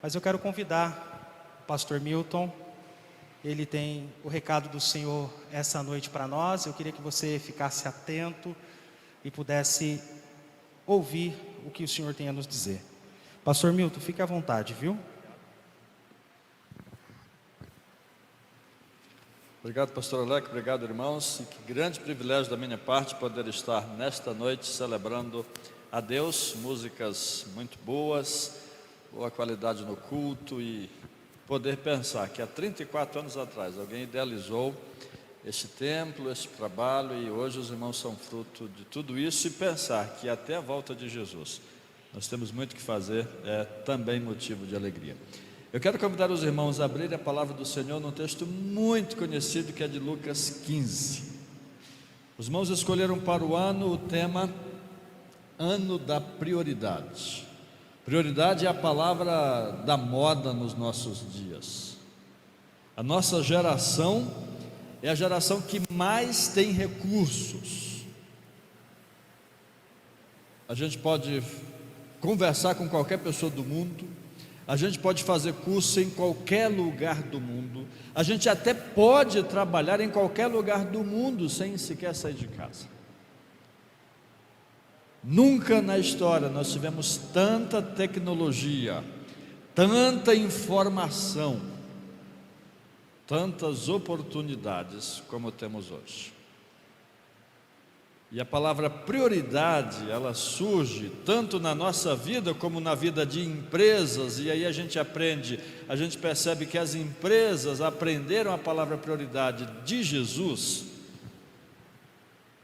Mas eu quero convidar o pastor Milton. Ele tem o recado do Senhor essa noite para nós. Eu queria que você ficasse atento e pudesse ouvir o que o Senhor tem a nos dizer. Pastor Milton, fique à vontade, viu? Obrigado, pastor Alex, obrigado, irmãos. E que grande privilégio da minha parte poder estar nesta noite celebrando a Deus. Músicas muito boas, boa qualidade no culto e poder pensar que há 34 anos atrás alguém idealizou este templo, este trabalho, e hoje os irmãos são fruto de tudo isso, e pensar que até a volta de Jesus nós temos muito que fazer é também motivo de alegria. Eu quero convidar os irmãos a abrirem a palavra do Senhor num texto muito conhecido que é de Lucas 15. Os irmãos escolheram para o ano o tema Ano da Prioridade. Prioridade é a palavra da moda nos nossos dias. A nossa geração é a geração que mais tem recursos. A gente pode conversar com qualquer pessoa do mundo, a gente pode fazer curso em qualquer lugar do mundo, a gente até pode trabalhar em qualquer lugar do mundo sem sequer sair de casa. Nunca na história nós tivemos tanta tecnologia, tanta informação, tantas oportunidades como temos hoje. E a palavra prioridade, ela surge tanto na nossa vida como na vida de empresas, e aí a gente percebe que as empresas aprenderam a palavra prioridade de Jesus,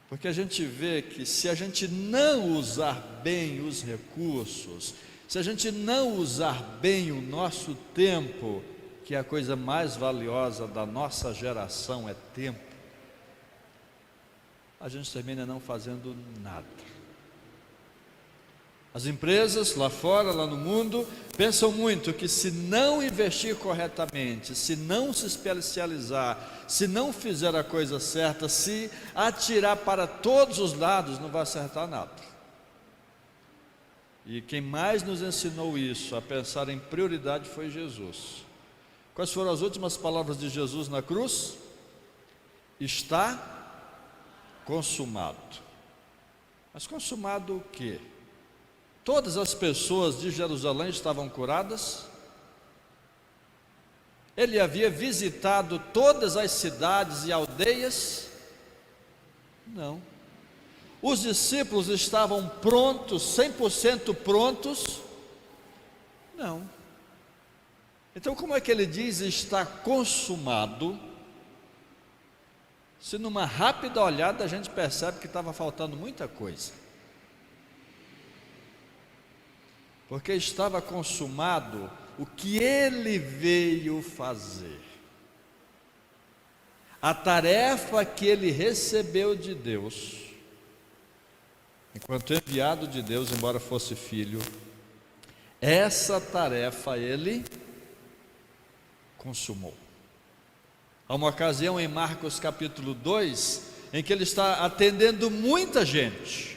porque a gente vê que se a gente não usar bem os recursos, se a gente não usar bem o nosso tempo, que é a coisa mais valiosa da nossa geração é tempo, a gente termina não fazendo nada. As empresas lá fora, lá no mundo, pensam muito que se não investir corretamente, se não se especializar, se não fizer a coisa certa, se atirar para todos os lados, não vai acertar nada. E quem mais nos ensinou isso, a pensar em prioridade, foi Jesus. Quais foram as últimas palavras de Jesus na cruz? Está consumado. Mas consumado o quê? Todas as pessoas de Jerusalém estavam curadas? Ele havia visitado todas as cidades e aldeias? Não. Os discípulos estavam prontos, 100% prontos? Não. Então como é que ele diz está consumado, se numa rápida olhada a gente percebe que estava faltando muita coisa? Porque estava consumado o que ele veio fazer. A tarefa que ele recebeu de Deus, enquanto enviado de Deus, embora fosse filho, essa tarefa ele consumou. Há uma ocasião em Marcos capítulo 2, em que ele está atendendo muita gente,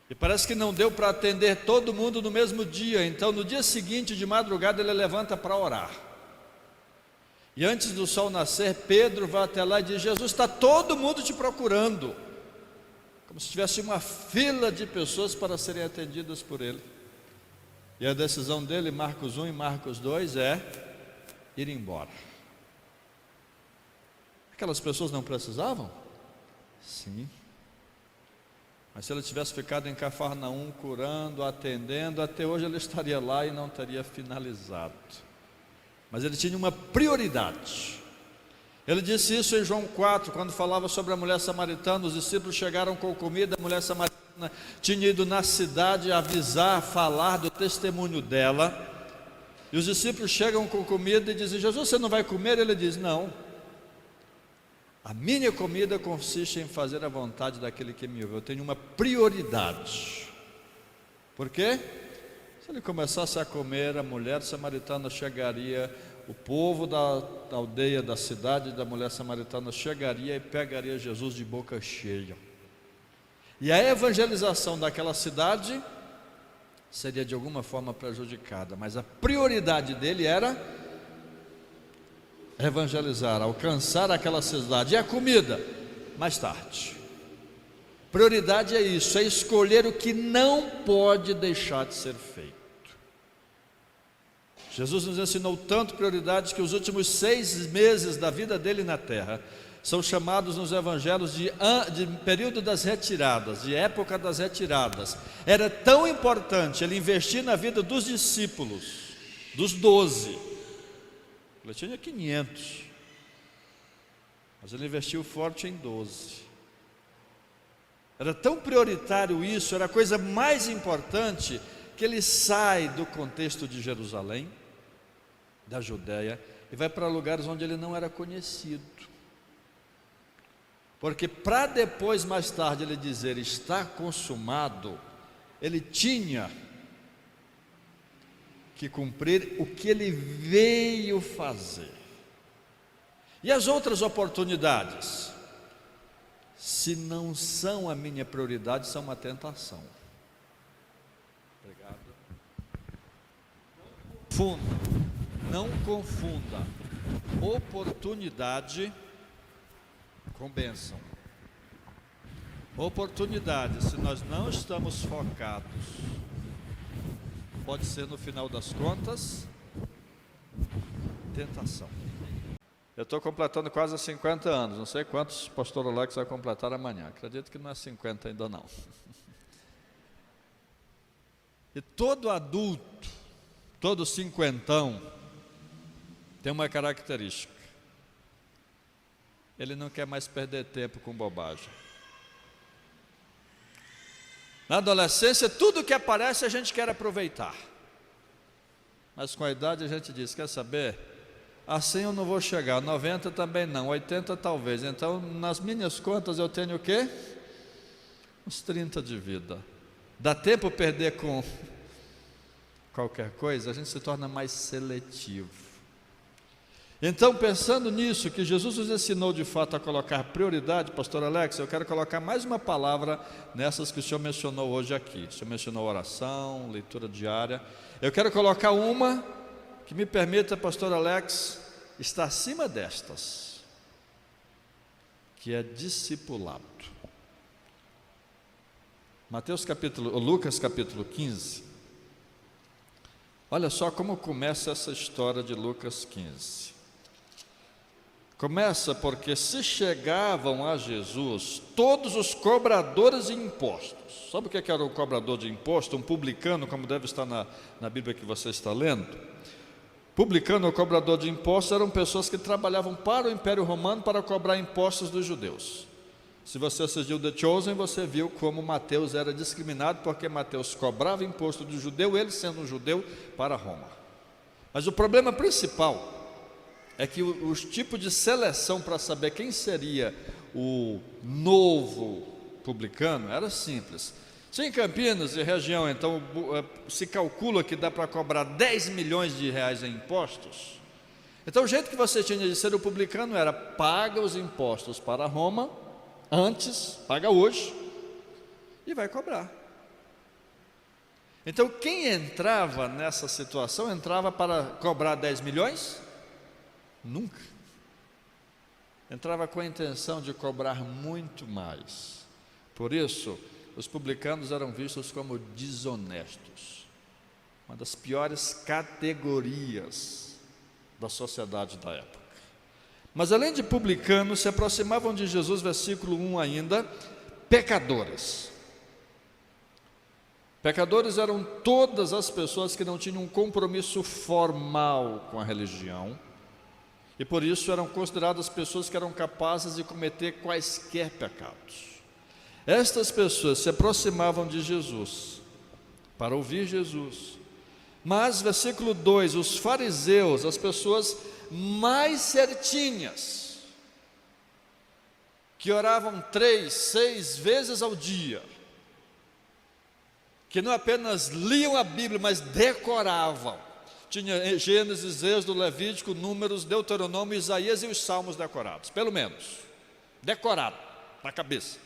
e parece que não deu para atender todo mundo no mesmo dia. Então no dia seguinte de madrugada ele levanta para orar, e antes do sol nascer Pedro vai até lá e diz: Jesus, está todo mundo te procurando, como se tivesse uma fila de pessoas para serem atendidas por ele. E a decisão dele, Marcos 1 e Marcos 2, é ir embora. Aquelas pessoas não precisavam? Sim. Mas se ele tivesse ficado em Cafarnaum curando, atendendo, até hoje ele estaria lá e não teria finalizado. Mas ele tinha uma prioridade. Ele disse isso em João 4, quando falava sobre a mulher samaritana. Os discípulos chegaram com comida, a mulher samaritana tinha ido na cidade avisar, falar do testemunho dela, e os discípulos chegam com comida e dizem: Jesus, você não vai comer? Ele diz: não, a minha comida consiste em fazer a vontade daquele que me ouve. Eu tenho uma prioridade. Por quê? Se ele começasse a comer, a mulher samaritana chegaria, o povo da aldeia, da cidade da mulher samaritana chegaria e pegaria Jesus de boca cheia. E a evangelização daquela cidade seria de alguma forma prejudicada, mas a prioridade dele era evangelizar, alcançar aquela cidade. E a comida, mais tarde. Prioridade é isso, é escolher o que não pode deixar de ser feito. Jesus nos ensinou tanto prioridades que os últimos 6 meses da vida dele na terra são chamados nos evangelhos de período das retiradas, de época das retiradas. Era tão importante ele investir na vida dos discípulos, dos 12. Ele tinha 500, mas ele investiu forte em 12. Era tão prioritário isso, era a coisa mais importante, que ele sai do contexto de Jerusalém, da Judéia, e vai para lugares onde ele não era conhecido. Porque para depois, mais tarde, ele dizer está consumado, ele tinha que cumprir o que ele veio fazer. E as outras oportunidades, se não são a minha prioridade, são uma tentação. Obrigado. Não confunda oportunidade com bênção. Oportunidade, se nós não estamos focados, pode ser no final das contas, tentação. Eu estou completando quase 50 anos, não sei quantos o pastor Alex vai completar amanhã, acredito que não é 50 ainda não. E todo adulto, todo cinquentão, tem uma característica: ele não quer mais perder tempo com bobagem. Na adolescência, tudo que aparece a gente quer aproveitar, mas com a idade a gente diz, quer saber, assim eu não vou chegar, 90 também não, 80 talvez, então nas minhas contas eu tenho o quê? Uns 30 de vida. Dá tempo perder com qualquer coisa, a gente se torna mais seletivo. Então, pensando nisso, que Jesus nos ensinou de fato a colocar prioridade, pastor Alex, eu quero colocar mais uma palavra nessas que o senhor mencionou hoje aqui. O senhor mencionou oração, leitura diária. Eu quero colocar uma que me permita, pastor Alex, estar acima destas, que é discipulado. Lucas capítulo 15. Olha só como começa essa história de Lucas 15. Começa porque se chegavam a Jesus todos os cobradores de impostos. Sabe o que era um cobrador de imposto? Um publicano, como deve estar na Bíblia que você está lendo. Publicano ou cobrador de impostos eram pessoas que trabalhavam para o Império Romano para cobrar impostos dos judeus. Se você assistiu The Chosen, você viu como Mateus era discriminado, porque Mateus cobrava imposto do judeu, ele sendo um judeu, para Roma. Mas o problema principal é que os tipos de seleção para saber quem seria o novo publicano era simples. Se em Campinas e região, então, se calcula que dá para cobrar 10 milhões de reais em impostos, então o jeito que você tinha de ser o publicano era paga os impostos para Roma, antes, paga hoje, e vai cobrar. Então quem entrava nessa situação, entrava para cobrar 10 milhões? Nunca. Entrava com a intenção de cobrar muito mais. Por isso, os publicanos eram vistos como desonestos, uma das piores categorias da sociedade da época. Mas além de publicanos, se aproximavam de Jesus, versículo 1 ainda, pecadores. Pecadores eram todas as pessoas que não tinham um compromisso formal com a religião, e por isso eram consideradas pessoas que eram capazes de cometer quaisquer pecados. Estas pessoas se aproximavam de Jesus para ouvir Jesus. Mas, versículo 2, os fariseus, as pessoas mais certinhas, que oravam 3, 6 vezes ao dia, que não apenas liam a Bíblia, mas decoravam. Tinha Gênesis, Êxodo, Levítico, Números, Deuteronômio, Isaías e os Salmos decorados, pelo menos, decorado na cabeça.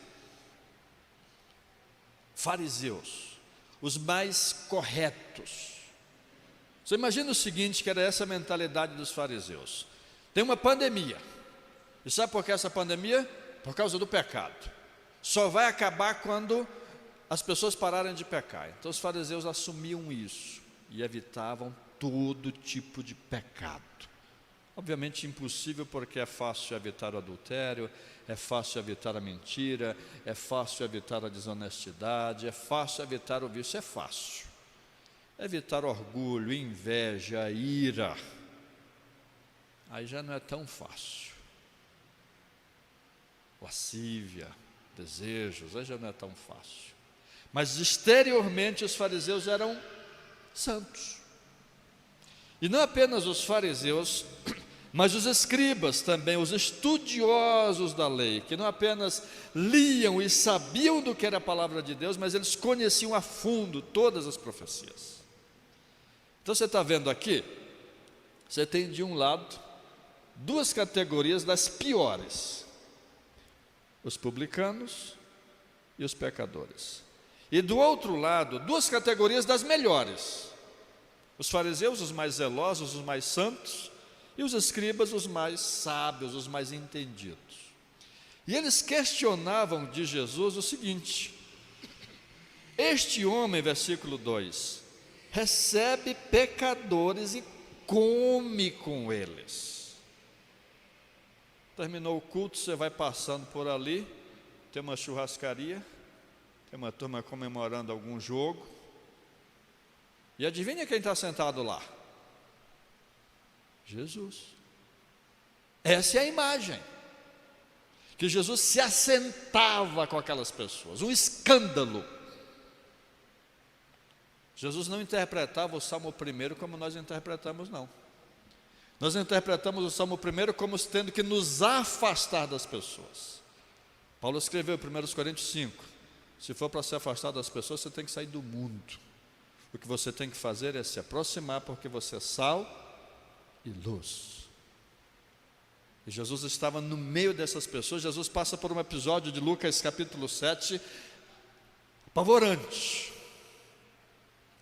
Fariseus, os mais corretos. Você imagina o seguinte, que era essa a mentalidade dos fariseus. Tem uma pandemia. E sabe por que essa pandemia? Por causa do pecado. Só vai acabar quando as pessoas pararem de pecar. Então os fariseus assumiam isso e evitavam todo tipo de pecado. Obviamente impossível, porque é fácil evitar o adultério, é fácil evitar a mentira, é fácil evitar a desonestidade, é fácil evitar o vício, é fácil. Evitar orgulho, inveja, ira, aí já não é tão fácil. Lascívia, desejos, aí já não é tão fácil. Mas exteriormente os fariseus eram santos. E não apenas os fariseus, mas os escribas também, os estudiosos da lei, que não apenas liam e sabiam do que era a palavra de Deus, mas eles conheciam a fundo todas as profecias. Então você está vendo aqui, você tem de um lado duas categorias das piores: os publicanos e os pecadores. E do outro lado, duas categorias das melhores: os fariseus, os mais zelosos, os mais santos, e os escribas, os mais sábios, os mais entendidos. E eles questionavam de Jesus o seguinte: este homem, versículo 2, recebe pecadores e come com eles. Terminou o culto, você vai passando por ali, tem uma churrascaria, tem uma turma comemorando algum jogo, e adivinha quem está sentado lá? Jesus. Essa é a imagem, que Jesus se assentava com aquelas pessoas, um escândalo. Jesus não interpretava o Salmo 1 como nós interpretamos, não. Nós interpretamos o Salmo 1 como tendo que nos afastar das pessoas. Paulo escreveu em 1 Coríntios 5, se for para se afastar das pessoas, você tem que sair do mundo. O que você tem que fazer é se aproximar, porque você é sal e luz. E Jesus estava no meio dessas pessoas. Jesus passa por um episódio de Lucas capítulo 7, apavorante.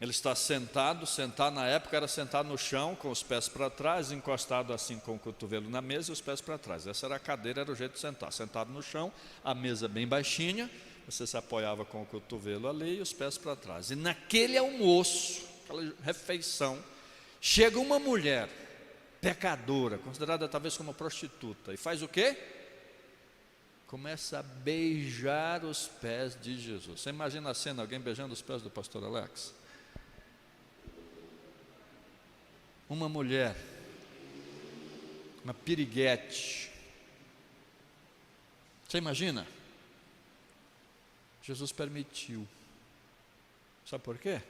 Ele está sentado na época era sentado no chão, com os pés para trás, encostado assim com o cotovelo na mesa e os pés para trás. Essa era a cadeira, era o jeito de sentar, sentado no chão, a mesa bem baixinha, você se apoiava com o cotovelo ali e os pés para trás. E naquele almoço, aquela refeição, chega uma mulher pecadora, considerada talvez como prostituta, e faz o quê? Começa a beijar os pés de Jesus. Você imagina a cena, alguém beijando os pés do pastor Alex? Uma mulher, uma piriguete. Você imagina? Jesus permitiu. Sabe por quê?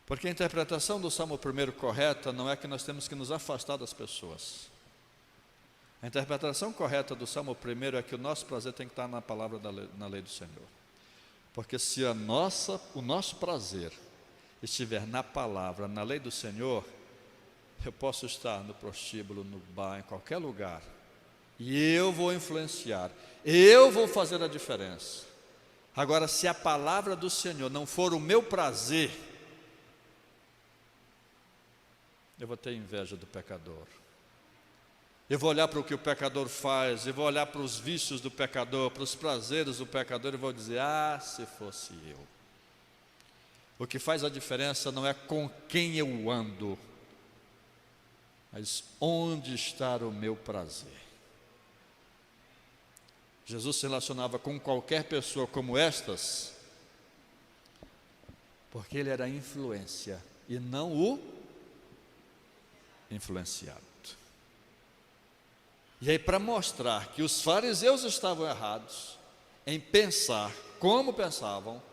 Porque a interpretação do Salmo 1 correta não é que nós temos que nos afastar das pessoas. A interpretação correta do Salmo 1 é que o nosso prazer tem que estar na palavra na lei do Senhor. Porque se o nosso prazer estiver na palavra, na lei do Senhor, eu posso estar no prostíbulo, no bar, em qualquer lugar, e eu vou influenciar, eu vou fazer a diferença. Agora, se a palavra do Senhor não for o meu prazer, eu vou ter inveja do pecador. Eu vou olhar para o que o pecador faz, eu vou olhar para os vícios do pecador, para os prazeres do pecador, e vou dizer: ah, se fosse eu. O que faz a diferença não é com quem eu ando, mas onde está o meu prazer. Jesus se relacionava com qualquer pessoa como estas, porque ele era a influência e não o influenciado. E aí, para mostrar que os fariseus estavam errados em pensar como pensavam,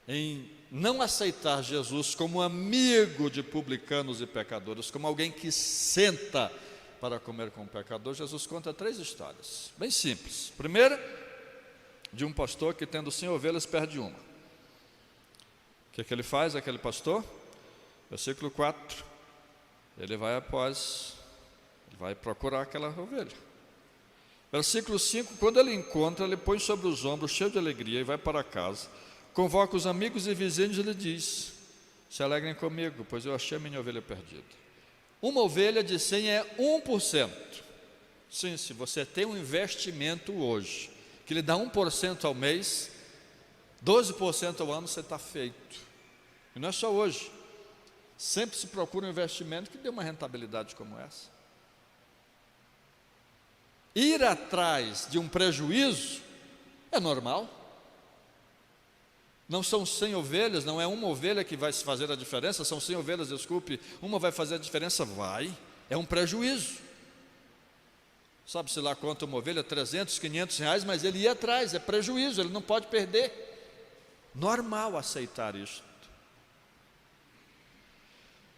em não aceitar Jesus como amigo de publicanos e pecadores, como alguém que senta para comer com o pecador, Jesus conta 3 histórias, bem simples. Primeira, de um pastor que, tendo 100 ovelhas, perde uma. O que ele faz, aquele pastor? Versículo 4, ele vai procurar aquela ovelha. Versículo 5, quando ele encontra, ele põe sobre os ombros, cheio de alegria, e vai para casa, convoca os amigos e vizinhos e lhe diz: se alegrem comigo, pois eu achei a minha ovelha perdida. Uma ovelha de 100 é 1%. Sim, se você tem um investimento hoje, que lhe dá 1% ao mês, 12% ao ano, você está feito. E não é só hoje. Sempre se procura um investimento que dê uma rentabilidade como essa. Ir atrás de um prejuízo é normal. Não são 100 ovelhas, não é uma ovelha que vai fazer a diferença, são 100 ovelhas, desculpe, uma vai fazer a diferença, vai, é um prejuízo. Sabe-se lá quanto uma ovelha, 300, 500 reais, mas ele ia atrás, é prejuízo, ele não pode perder. Normal aceitar isso.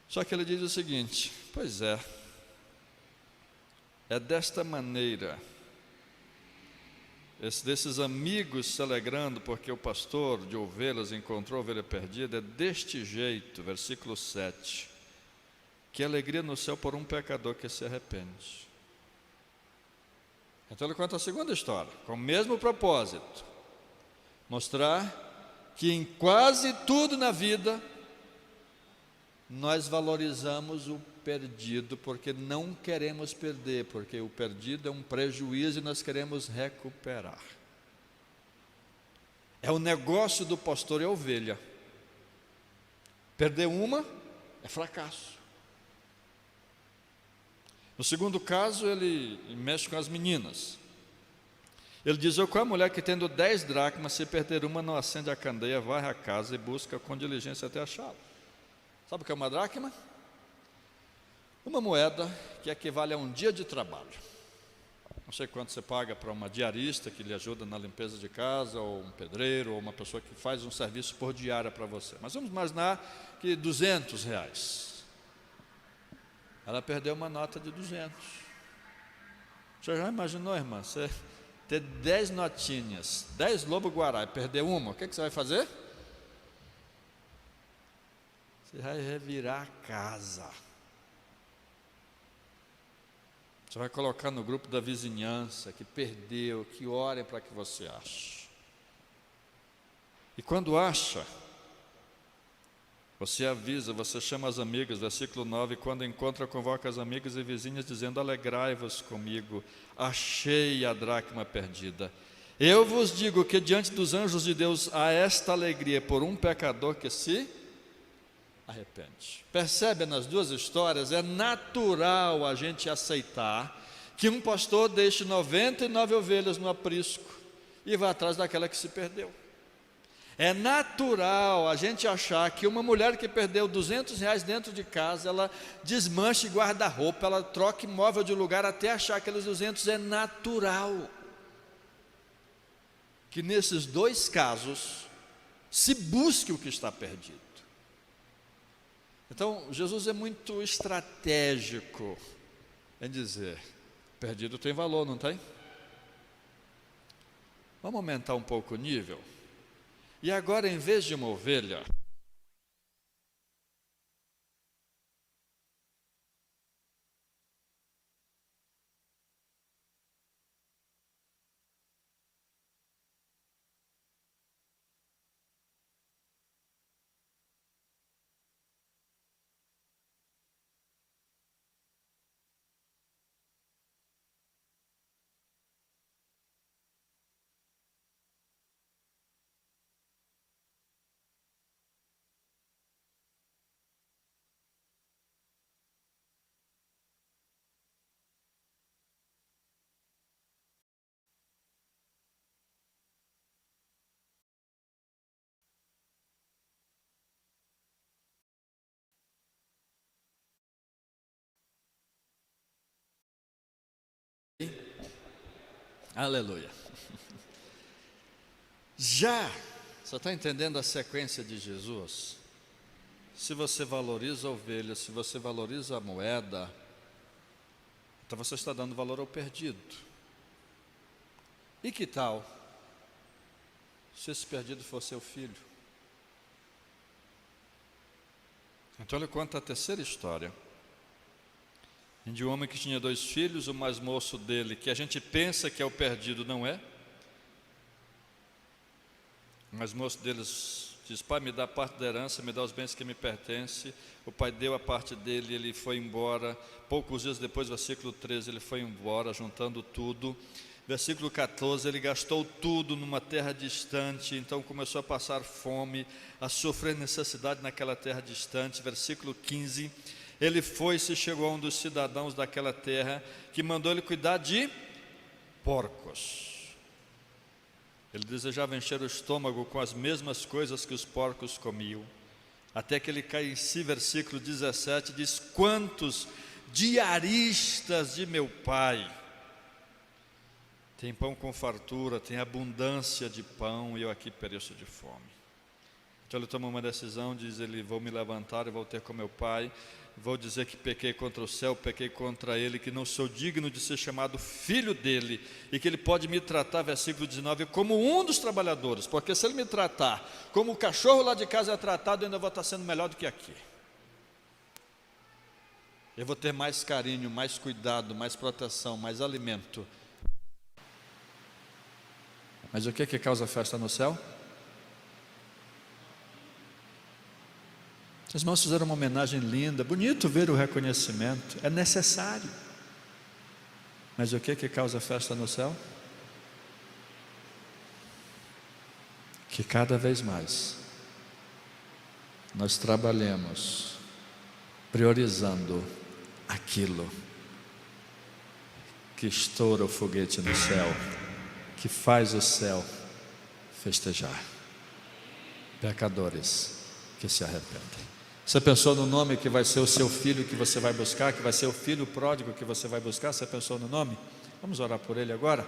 Só que ele diz o seguinte: pois é desta maneira, desses amigos se alegrando porque o pastor de ovelhas encontrou a ovelha perdida, é deste jeito, versículo 7, que alegria no céu por um pecador que se arrepende. Então ele conta a segunda história, com o mesmo propósito, mostrar que em quase tudo na vida, nós valorizamos o perdido, porque não queremos perder, porque o perdido é um prejuízo e nós queremos recuperar. É o negócio do pastor e a ovelha. Perder uma é fracasso. No segundo caso, ele mexe com as meninas. Ele diz: qual é a mulher que tendo 10 dracmas, se perder uma, não acende a candeia, varre a casa e busca com diligência até achá-la? Sabe o que é uma dracma? Uma moeda que equivale a um dia de trabalho. Não sei quanto você paga para uma diarista que lhe ajuda na limpeza de casa, ou um pedreiro, ou uma pessoa que faz um serviço por diária para você. Mas vamos imaginar que 200 reais. Ela perdeu uma nota de 200. Você já imaginou, irmã, você ter 10 notinhas, 10 lobo-guará e perder uma, o que você vai fazer? Você vai revirar a casa. Você vai colocar no grupo da vizinhança que perdeu, que orem para que você ache. E quando acha, você avisa, você chama as amigas, versículo 9, quando encontra, convoca as amigas e vizinhas, dizendo: alegrai-vos comigo, achei a dracma perdida. Eu vos digo que diante dos anjos de Deus há esta alegria por um pecador que se arrepende. Percebe nas duas histórias? É natural a gente aceitar que um pastor deixe 99 ovelhas no aprisco e vá atrás daquela que se perdeu. É natural a gente achar que uma mulher que perdeu 200 reais dentro de casa, ela desmanche guarda-roupa, ela troque móvel de lugar até achar aqueles 200. É natural que nesses dois casos se busque o que está perdido. Então, Jesus é muito estratégico em dizer: perdido tem valor, não tem? Vamos aumentar um pouco o nível. E agora, em vez de uma ovelha, aleluia. Já, você está entendendo a sequência de Jesus? Se você valoriza a ovelha, se você valoriza a moeda, então você está dando valor ao perdido. E que tal se esse perdido for seu filho? Então ele conta a terceira história, de um homem que tinha 2 filhos, o mais moço dele, que a gente pensa que é o perdido, não é? Mas o moço deles diz: pai, me dá parte da herança, me dá os bens que me pertencem. O pai deu a parte dele, ele foi embora. Poucos dias depois, versículo 13, ele foi embora, juntando tudo. Versículo 14, ele gastou tudo numa terra distante, então começou a passar fome, a sofrer necessidade naquela terra distante. Versículo 15, ele se chegou a um dos cidadãos daquela terra, que mandou ele cuidar de porcos. Ele desejava encher o estômago com as mesmas coisas que os porcos comiam, até que ele cai em si. Versículo 17 diz: quantos diaristas de meu pai tem pão com fartura, tem abundância de pão, e eu aqui pereço de fome. Então ele toma uma decisão, diz ele: vou me levantar e vou ter com meu pai, vou dizer que pequei contra o céu, pequei contra ele, que não sou digno de ser chamado filho dele, e que ele pode me tratar, versículo 19, como um dos trabalhadores, porque se ele me tratar como o cachorro lá de casa é tratado, eu ainda vou estar sendo melhor do que aqui. Eu vou ter mais carinho, mais cuidado, mais proteção, mais alimento. Mas o que causa festa no céu? Os irmãos fizeram uma homenagem linda, bonito ver o reconhecimento, é necessário. Mas o que causa festa no céu? Que cada vez mais nós trabalhemos priorizando aquilo que estoura o foguete no céu, que faz o céu festejar. Pecadores que se arrependem. Você pensou no nome que vai ser o seu filho que você vai buscar, que vai ser o filho pródigo que você vai buscar? Você pensou no nome? Vamos orar por ele agora?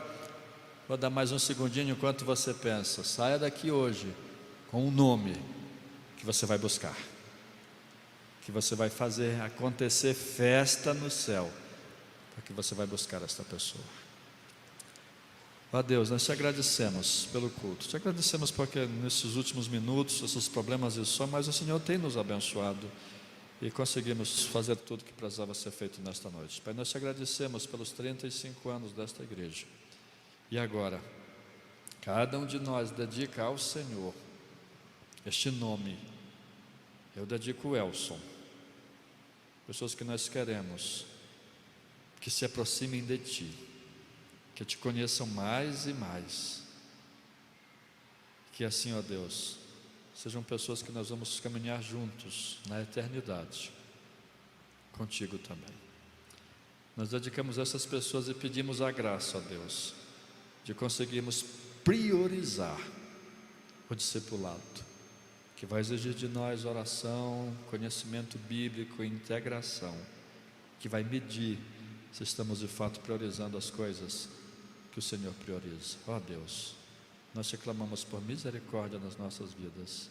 Vou dar mais um segundinho enquanto você pensa. Saia daqui hoje com um nome que você vai buscar, que você vai fazer acontecer festa no céu, porque você vai buscar esta pessoa. Ó Deus, nós te agradecemos pelo culto, te agradecemos porque nesses últimos minutos, esses problemas e som, mas o Senhor tem nos abençoado e conseguimos fazer tudo que precisava ser feito nesta noite. Pai, nós te agradecemos pelos 35 anos desta igreja. E agora, cada um de nós dedica ao Senhor este nome. Eu dedico o Elson, pessoas que nós queremos que se aproximem de Ti, que Te conheçam mais e mais, que assim, ó Deus, sejam pessoas que nós vamos caminhar juntos na eternidade, contigo também. Nós dedicamos a essas pessoas e pedimos a graça, ó Deus, de conseguirmos priorizar o discipulado, que vai exigir de nós oração, conhecimento bíblico e integração, que vai medir se estamos de fato priorizando as coisas que o Senhor prioriza. Ó Deus, nós te clamamos por misericórdia nas nossas vidas,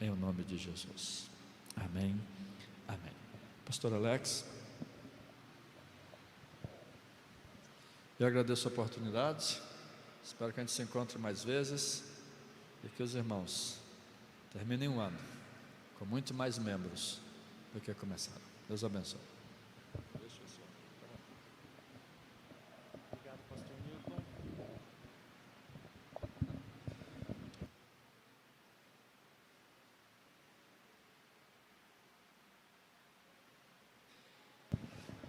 em o nome de Jesus. Amém, amém. Pastor Alex, eu agradeço a oportunidade, espero que a gente se encontre mais vezes e que os irmãos terminem um ano com muito mais membros do que começaram. Deus abençoe. Obrigado, pastor Milton.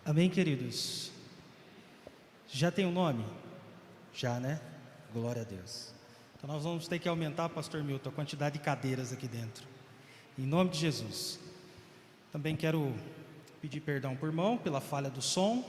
Amém, queridos? Já tem um nome? Já, né? Glória a Deus. Então nós vamos ter que aumentar, pastor Milton, a quantidade de cadeiras aqui dentro, em nome de Jesus. Também quero pedir perdão por irmão pela falha do som.